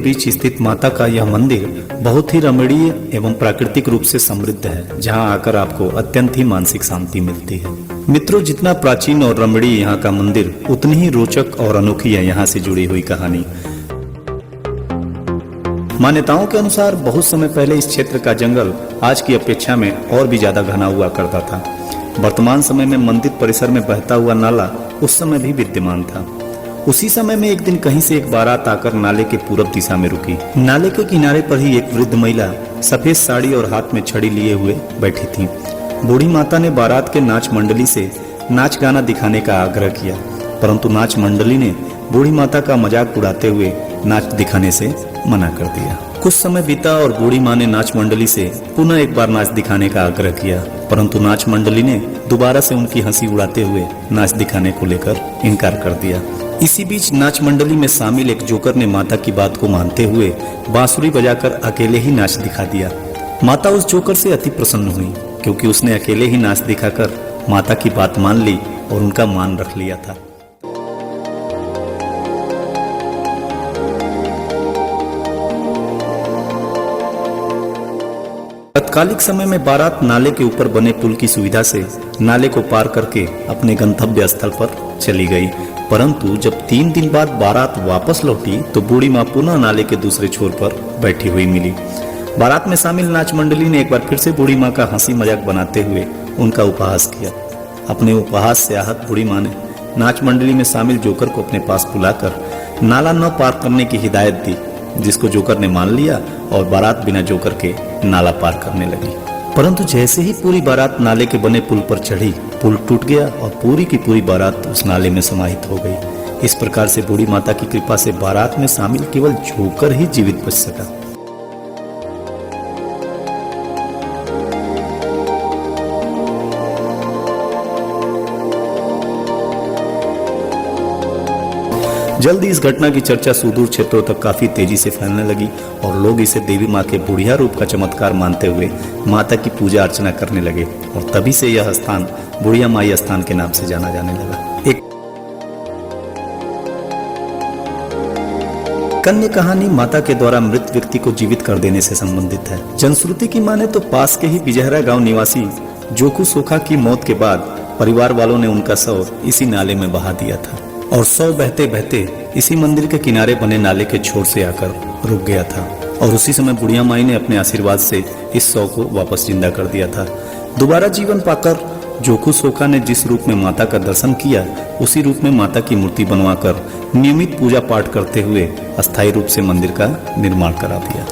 बीच स्थित माता का यह मंदिर बहुत ही रमणीय एवं प्राकृतिक रूप से समृद्ध है, जहां आकर आपको अत्यंत ही मानसिक शांति मिलती है। मित्रों, जितना प्राचीन और रमणीय यहाँ का मंदिर, उतनी ही रोचक और अनोखी है यहाँ से जुड़ी हुई कहानी। मान्यताओं के अनुसार बहुत समय पहले इस क्षेत्र का जंगल आज की अपेक्षा में और भी ज्यादा घना हुआ करता था। वर्तमान समय में मंदिर परिसर में बहता हुआ नाला उस समय भी विद्यमान था। उसी समय में एक दिन कहीं से एक बारात आकर नाले के पूरब दिशा में रुकी। नाले के किनारे पर ही एक वृद्ध महिला सफेद साड़ी और हाथ में छड़ी लिए हुए बैठी थी। बूढ़ी माता ने बारात के नाच मंडली से नाच गाना दिखाने का आग्रह किया, परंतु नाच मंडली ने बूढ़ी माता का मजाक उड़ाते हुए नाच दिखाने से मना कर दिया। कुछ समय बीता और बूढ़ी माँ ने नाच मंडली से पुनः एक बार नाच दिखाने का आग्रह किया, परंतु नाच मंडली ने दोबारा से उनकी हंसी उड़ाते हुए नाच दिखाने को लेकर इनकार कर दिया। इसी बीच नाच मंडली में शामिल एक जोकर ने माता की बात को मानते हुए बांसुरी बजाकर अकेले ही नाच दिखा दिया। माता उस जोकर से अति प्रसन्न हुई, क्योंकि उसने अकेले ही नाच दिखाकर माता की बात मान ली और उनका मान रख लिया था। तत्कालिक समय में बारात नाले के ऊपर बने पुल की सुविधा से नाले को पार करके अपने गंतव्य स्थल पर चली गई, परंतु जब 3 दिन बाद बारात वापस लौटी तो बूढ़ी माँ पुनः नाले के दूसरे छोर पर बैठी हुई मिली। बारात में शामिल नाच मंडली ने एक बार फिर से बूढ़ी माँ का हंसी मजाक बनाते हुए उनका उपहास किया। अपने उपहास से आहत बूढ़ी माँ ने नाच मंडली में शामिल जोकर को अपने पास बुलाकर नाला न पार करने की हिदायत दी, जिसको जोकर ने मान लिया और बारात बिना जोकर के नाला पार करने लगी। परंतु जैसे ही पूरी बारात नाले के बने पुल पर चढ़ी, पुल टूट गया और पूरी की पूरी बारात उस नाले में समाहित हो गई। इस प्रकार से बूढ़ी माता की कृपा से बारात में शामिल केवल जोकर ही जीवित बच सका। जल्द ही इस घटना की चर्चा सुदूर क्षेत्रों तक काफी तेजी से फैलने लगी और लोग इसे देवी माँ के बुढ़िया रूप का चमत्कार मानते हुए माता की पूजा अर्चना करने लगे और तभी से यह स्थान बुढ़िया माई स्थान के नाम से जाना जाने लगा। एक कन्या कहानी माता के द्वारा मृत व्यक्ति को जीवित कर देने से संबंधित है। जनश्रुति की माने तो पास के ही बिजहरा गांव निवासी जोकू सोखा की मौत के बाद परिवार वालों ने उनका शव इसी नाले में बहा दिया था और शव बहते बहते इसी मंदिर के किनारे बने नाले के छोर से आकर रुक गया था और उसी समय बुढ़िया माई ने अपने आशीर्वाद से इस शव को वापस जिंदा कर दिया था। दोबारा जीवन पाकर जोकू सोखा ने जिस रूप में माता का दर्शन किया, उसी रूप में माता की मूर्ति बनवाकर नियमित पूजा पाठ करते हुए अस्थायी रूप से मंदिर का निर्माण करा दिया।